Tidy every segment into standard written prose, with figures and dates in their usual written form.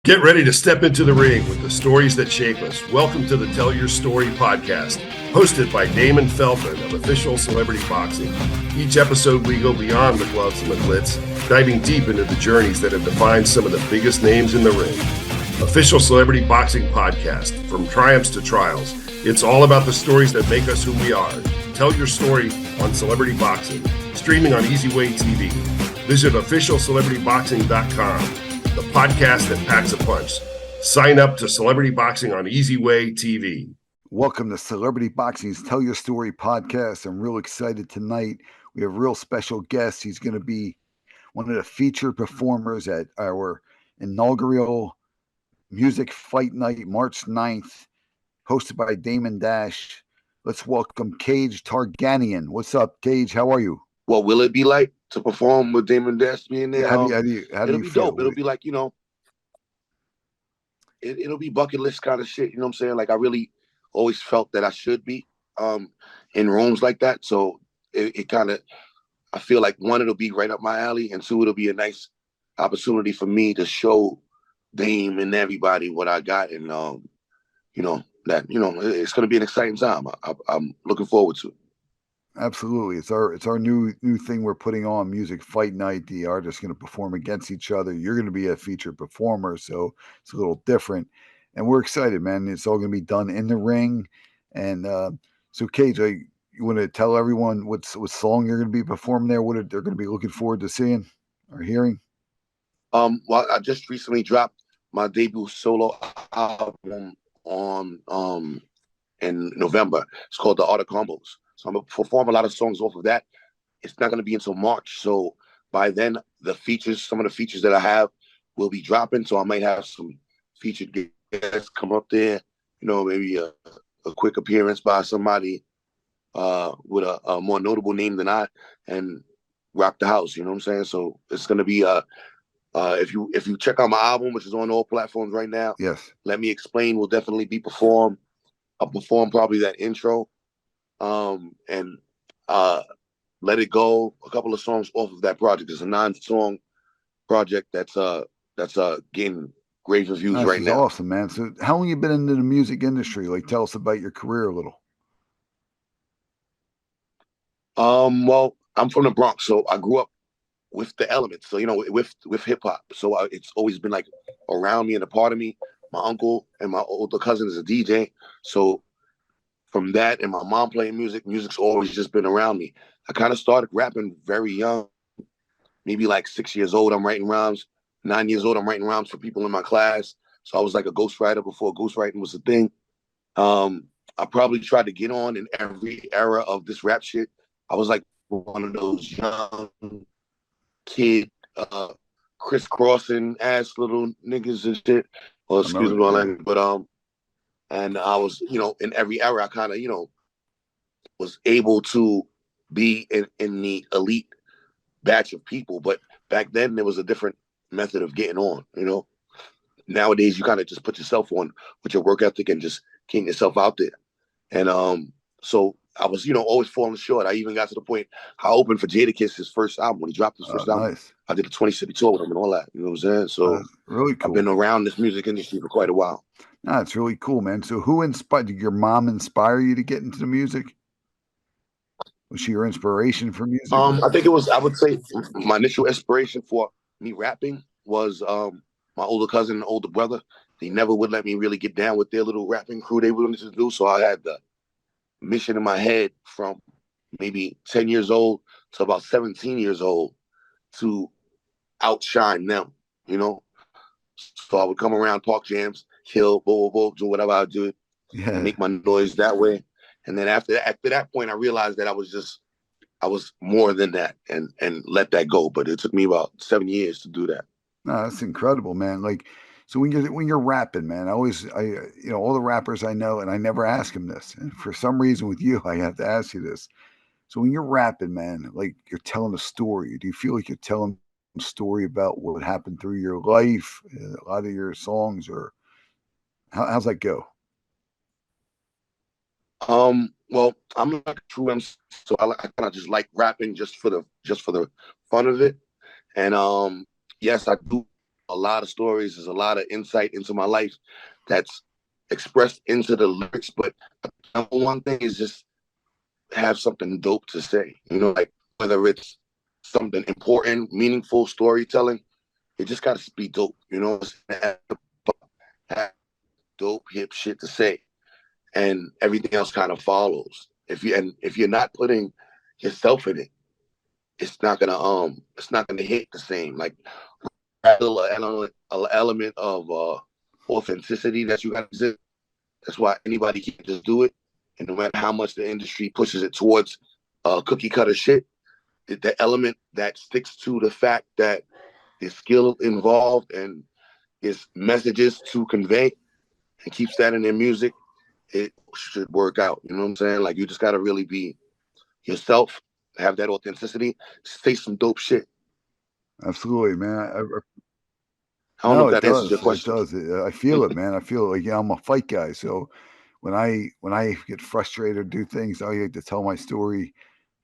Get ready to step into the ring with the stories that shape us. Welcome to the Tell Your Story podcast, hosted by Damon Feldman of Official Celebrity Boxing. Each episode, we go beyond the gloves and the glitz, diving deep into the journeys that have defined some of the biggest names in the ring. Official Celebrity Boxing podcast, from triumphs to trials. It's all about the stories that make us who we are. Tell your story on Celebrity Boxing, streaming on Easy Way TV. Visit officialcelebrityboxing.com. The podcast that packs a punch. Sign up to Celebrity Boxing on Easy Way TV. Welcome to Celebrity Boxing's Tell Your Story podcast. I'm real excited tonight. We have a real special guest. He's going to be one of the featured performers at our inaugural music fight night, March 9th, hosted by Damon Dash. Let's welcome Cage Targanian. What's up, Cage? How are you? What will it be like to perform with Damon Dash being there? How do you it'll be feel? dope. It'll be like, it'll be bucket list kind of shit. You know what I'm saying? Like, I really always felt that I should be in rooms like that. So it kind of, I feel like, one, it'll be right up my alley, and two, it'll be a nice opportunity for me to show Dame and everybody what I got. And, it's going to be an exciting time. I'm looking forward to it. Absolutely. It's our new thing we're putting on, Music Fight Night. The artists going to perform against each other. You're going to be a featured performer, so it's a little different. And we're excited, man. It's all going to be done in the ring. And so, Cage, you want to tell everyone what song you're going to be performing there, what they're going to be looking forward to seeing or hearing? Well, I just recently dropped my debut solo album on in November. It's called The Art of Combos. So I'm going to perform a lot of songs off of that. It's not going to be until March. So by then, some of the features that I have will be dropping. So I might have some featured guests come up there, maybe a quick appearance by somebody with a more notable name than I, and rock the house. You know what I'm saying? So it's going to be, if you check out my album, which is on all platforms right now, yes, Let Me Explain will definitely be performed. I'll perform probably that intro. And Let It Go, a couple of songs off of that project. It's a 9-song project that's getting great reviews right now. Awesome, man. So how long you been into the music industry? Like, tell us about your career a little. Well, I'm from the Bronx, so I grew up with the elements. So, with hip hop. So it's always been like around me and a part of me. My uncle and my older cousin is a DJ. So from that and my mom playing music's always just been around me. I kind of started rapping very young, maybe like 6 years old. I'm writing rhymes. 9 years old, I'm writing rhymes for people in my class. So I was like a ghostwriter before ghostwriting was a thing. I probably tried to get on in every era of this rap shit. I was like one of those young kid, crisscrossing ass little niggas and shit. Well, excuse me, but and I was, in every era, I kind of, was able to be in the elite batch of people. But back then, there was a different method of getting on, Nowadays, you kind of just put yourself on with your work ethic and just getting yourself out there. And so I was, always falling short. I even got to the point I opened for Jadakiss's first album when he dropped his first album. Nice. I did a 20-city tour with him and all that. You know what I'm saying? So really cool. I've been around this music industry for quite a while. No, it's really cool, man. So who did your mom inspire you to get into the music? Was she your inspiration for music? I think it was, I would say my initial inspiration for me rapping was my older cousin and older brother. They never would let me really get down with their little rapping crew they wanted to do. So I had the mission in my head from maybe 10 years old to about 17 years old to outshine them, So I would come around, talk jams, kill, do whatever I do, make my noise that way. And then after that point, I realized that I was more than that and let that go. But it took me about 7 years to do that. No, that's incredible, man. Like, so when you're rapping, man, all the rappers I know, and I never ask them this, and for some reason with you, I have to ask you this. So when you're rapping, man, like you're telling a story. Do you feel like you're telling a story about what happened through your life, a lot of your songs, or how's that go? Well, I'm not a true MC, so I kind of just like rapping just for the fun of it. And yes, I do a lot of stories. There's a lot of insight into my life that's expressed into the lyrics. But number one thing is just have something dope to say. You know, like whether it's something important, meaningful storytelling, it just got to be dope. You know, have dope hip shit to say, and everything else kind of follows. If you're not putting yourself in it, it's not gonna hit the same. Like a little element of authenticity that you got to exist. That's why anybody can just do it, and no matter how much the industry pushes it towards cookie cutter shit, the element that sticks to the fact that there's skill involved and there's messages to convey and keeps that in their music, it should work out. You know what I'm saying? Like you just gotta really be yourself, have that authenticity, say some dope shit. Absolutely, man. I don't know No, if it that answers your does. It question. does. I feel it, man. I feel like I'm a fight guy. So when I get frustrated or do things, I like to tell my story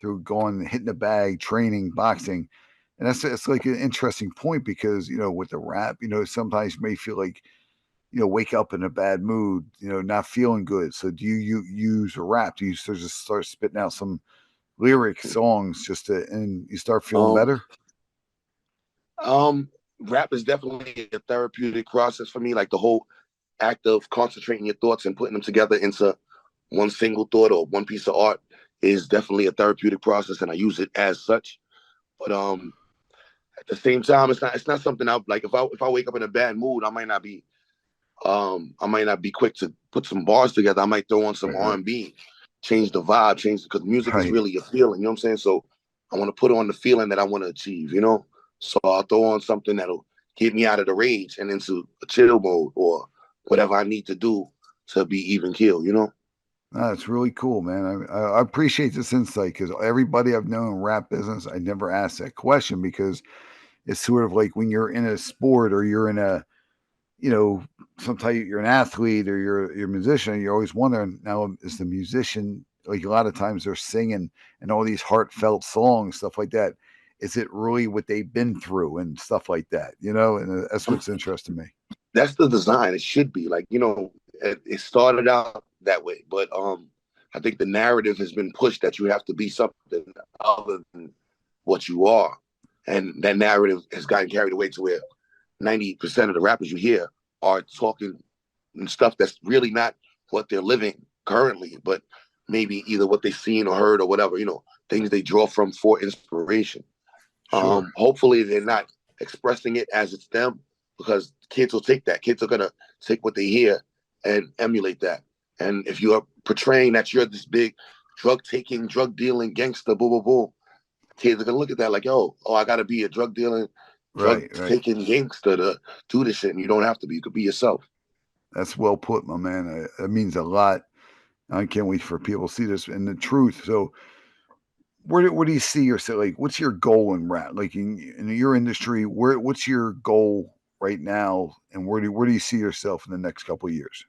through going hitting the bag, training, boxing. And that's like an interesting point because, with the rap, sometimes you may feel like, wake up in a bad mood, not feeling good. So do you use a rap? Do you just start spitting out some lyric songs and you start feeling Um, better? Rap is definitely a therapeutic process for me. Like the whole act of concentrating your thoughts and putting them together into one single thought or one piece of art is definitely a therapeutic process, and I use it as such. But at the same time, it's not something I like. If I wake up in a bad mood, I might not be quick to put some bars together. I might throw on some Right, right, R&B, change the vibe, because music is right. really a feeling. You know what I'm saying? So I want to put on the feeling that I want to achieve. You know, so I'll throw on something that'll get me out of the rage and into a chill mode or whatever I need to do to be even keel. You know? No, it's really cool, man. I appreciate this insight because everybody I've known in rap business, I never asked that question because it's sort of like when you're in a sport or you're in a, you know, sometimes you're an athlete or you're a musician, you're always wondering now, is the musician, like a lot of times they're singing and all these heartfelt songs, stuff like that. Is it really what they've been through and stuff like that, And that's what's interesting me. That's the design. It should be like, it started out that way, but I think the narrative has been pushed that you have to be something other than what you are, and that narrative has gotten carried away to where 90% of the rappers you hear are talking and stuff that's really not what they're living currently, but maybe either what they've seen or heard or whatever, things they draw from for inspiration. Sure. Hopefully they're not expressing it as it's them, because kids will take that. Kids are gonna take what they hear and emulate that. And if you are portraying that you're this big drug taking, drug dealing gangster, boom, boom, boom, kids are gonna look at that like, oh, I gotta be a drug dealing, drug Right, right. taking gangster to do this shit. And you don't have to be. You could be yourself. That's well put, my man. That means a lot. I can't wait for people to see this and the truth. So, where do you see yourself? Like, what's your goal in rap? Like in your industry, what's your goal right now, and where do you see yourself in the next couple of years?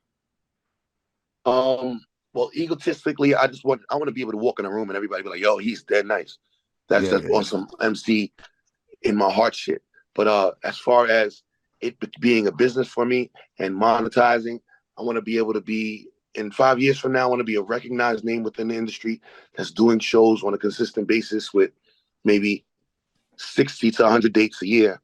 Um, well, egotistically, I want to be able to walk in a room and everybody be like, yo, he's dead nice. That's Yeah, just yeah, on yeah. some MC in my heart shit. But as far as it being a business for me and monetizing, I want to be able to be in 5 years from now. I want to be a recognized name within the industry that's doing shows on a consistent basis with maybe 60 to 100 dates a year,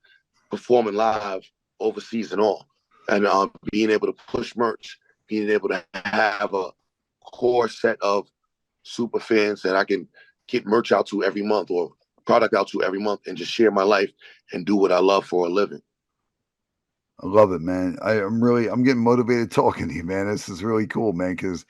performing live overseas and all, and being able to push merch, being able to have a core set of super fans that I can get merch out to every month or product out to every month and just share my life and do what I love for a living. I love it, man. I'm getting motivated talking to you, man. This is really cool, man, because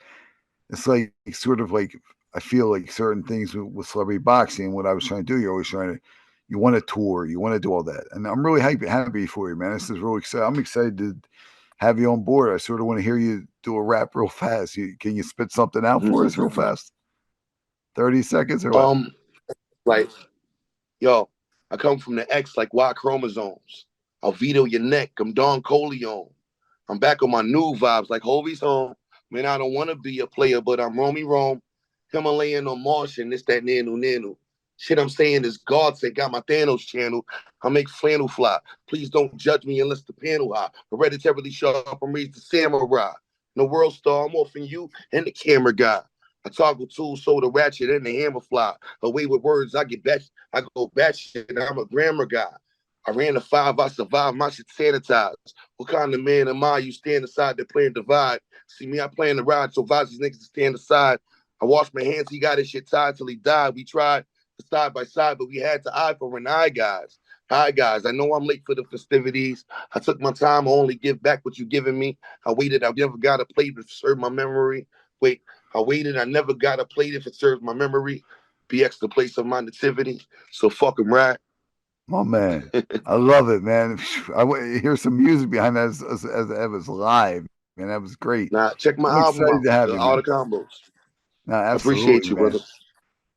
it's like sort of like I feel like certain things with celebrity boxing. What I was trying to do, you're always trying to, you want to tour, you want to do all that, and I'm really happy for you, man. This is really exciting. I'm excited to have you on board. I sort of want to hear you do a rap real fast. Can you spit something out for us real fast? 30 seconds or what? Like, yo, I come from the X like Y chromosomes. I'll veto your neck. I'm Don Coleon. I'm back on my new vibes like Hovey's home. Man, I don't want to be a player, but I'm Romy Rome. Himalayan or Martian, this, that, nanu, nanu. Shit I'm saying is God said, got my Thanos channel. I make flannel fly. Please don't judge me unless the panel high. Hereditarily sharp, I'm raised to samurai. No world star, I'm offering you and the camera guy. I toggle tools so the ratchet and the hammer fly. Away with words, I go batshit. I'm a grammar guy. I ran the 5, I survived, my shit sanitized. What kind of man am I? You stand aside, they're playing divide. See me, I plan to ride, so advise these niggas to stand aside. I washed my hands, he got his shit tied till he died. We tried side by side, but we had to eye for an eye, guys. Hi, guys. I know I'm late for the festivities. I took my time. I only give back what you giving me. I waited. I never got a plate to serve my memory. Wait, I waited. I never got a plate if it serves my memory. BX the place of my nativity. So fuck him, right? Oh man, I love it, man. I want to hear some music behind that as it was live, man. That was great. Now check my I'm album excited out. to have you, All man. the combos. No, Appreciate absolutely, you, man. brother.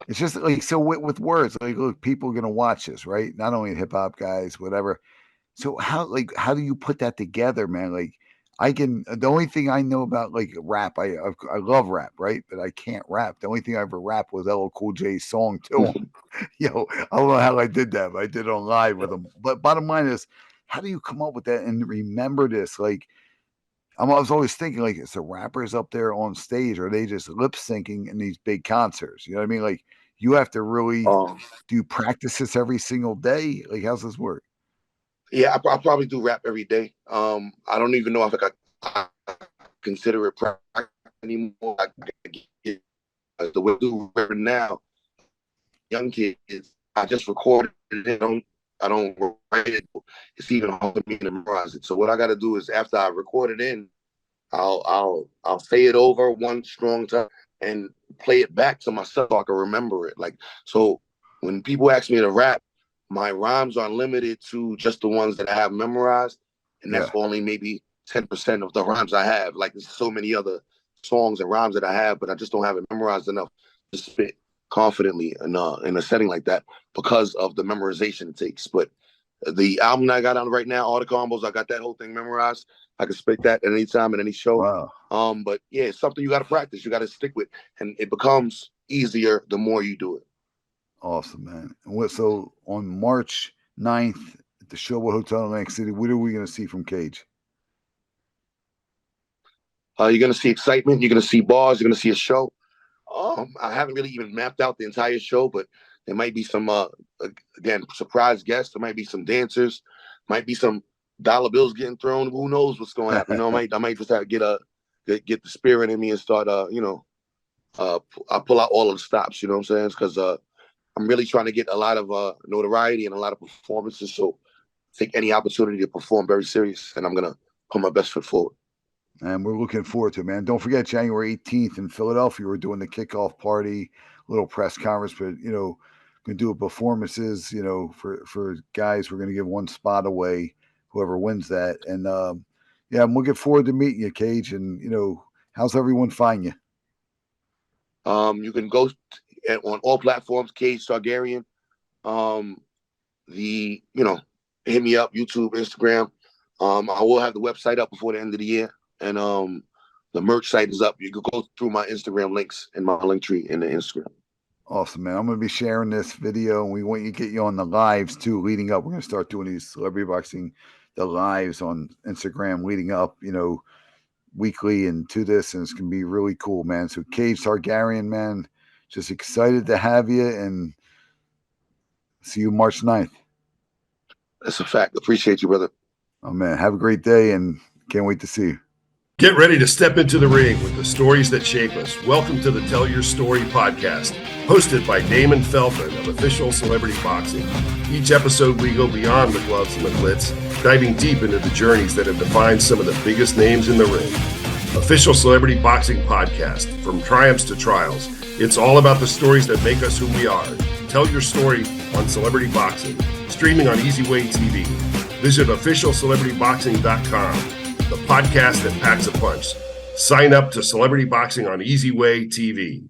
It's just like so with words, like look, people are gonna watch this, right? Not only hip hop guys, whatever. So how do you put that together, man? Like the only thing I know about like rap, I love rap, right? But I can't rap. The only thing I ever rapped was LL Cool J's song to him. Yo, I don't know how I did that, but I did it on live with him. But bottom line is, how do you come up with that and remember this? Like I was always thinking, like, is the rappers up there on stage, or are they just lip syncing in these big concerts? You know what I mean? Like, you have to really do you practice this every single day? Like, how's this work? Yeah, I probably do rap every day. I don't even know if I consider it practice anymore. The way I do rap now, young kids, I just recorded it. I don't write it. It's even hard for me to memorize it. So what I got to do is after I record it in, I'll say it over one strong time and play it back to myself so I can remember it. Like, so when people ask me to rap, my rhymes are limited to just the ones that I have memorized, and that's only maybe 10% of the rhymes I have. Like, there's so many other songs and rhymes that I have, but I just don't have it memorized enough to spit confidently in a setting like that because of the memorization it takes. But the album I got on right now, all the combos, I got that whole thing memorized. I can spit that at any time, at any show. Wow. But yeah, it's something you got to practice. You got to stick with, and it becomes easier the more you do it. Awesome, man. And so on March 9th at the Showboat Hotel in Atlantic City, what are we going to see from Cage? You're going to see excitement. You're going to see bars. You're going to see a show. I haven't really even mapped out the entire show, but there might be some, again, surprise guests. There might be some dancers. Might be some dollar bills getting thrown. Who knows what's going to happen? You know, I might just have to get the spirit in me and start, I pull out all of the stops. You know what I'm saying? Because I'm really trying to get a lot of notoriety and a lot of performances. So take any opportunity to perform very serious, and I'm gonna put my best foot forward. And we're looking forward to it, man. Don't forget January 18th in Philadelphia. We're doing the kickoff party, little press conference, but gonna do performances. For guys, we're gonna give one spot away, whoever wins that. And I'm looking forward to meeting you, Cage. And how's everyone find you? You can go on all platforms, Cage Targaryen. Hit me up, YouTube, Instagram. I will have the website up before the end of the year, and the merch site is up. You can go through my Instagram links in my link tree in the Instagram. Awesome, man. I'm going to be sharing this video, and we want you to get you on the lives too leading up. We're going to start doing these celebrity boxing, the lives on Instagram leading up, weekly and to this, and it's going to be really cool, man. So Cage Targaryen, man, just excited to have you, and see you March 9th. That's a fact. Appreciate you, brother. Oh, man. Have a great day, and can't wait to see you. Get ready to step into the ring with the stories that shape us. Welcome to the Tell Your Story podcast, hosted by Damon Feldman of Official Celebrity Boxing. Each episode, we go beyond the gloves and the glitz, diving deep into the journeys that have defined some of the biggest names in the ring. Official Celebrity Boxing podcast, from triumphs to trials. It's all about the stories that make us who we are. Tell your story on Celebrity Boxing, streaming on Easy Way TV. Visit officialcelebrityboxing.com, the podcast that packs a punch. Sign up to Celebrity Boxing on Easy Way TV.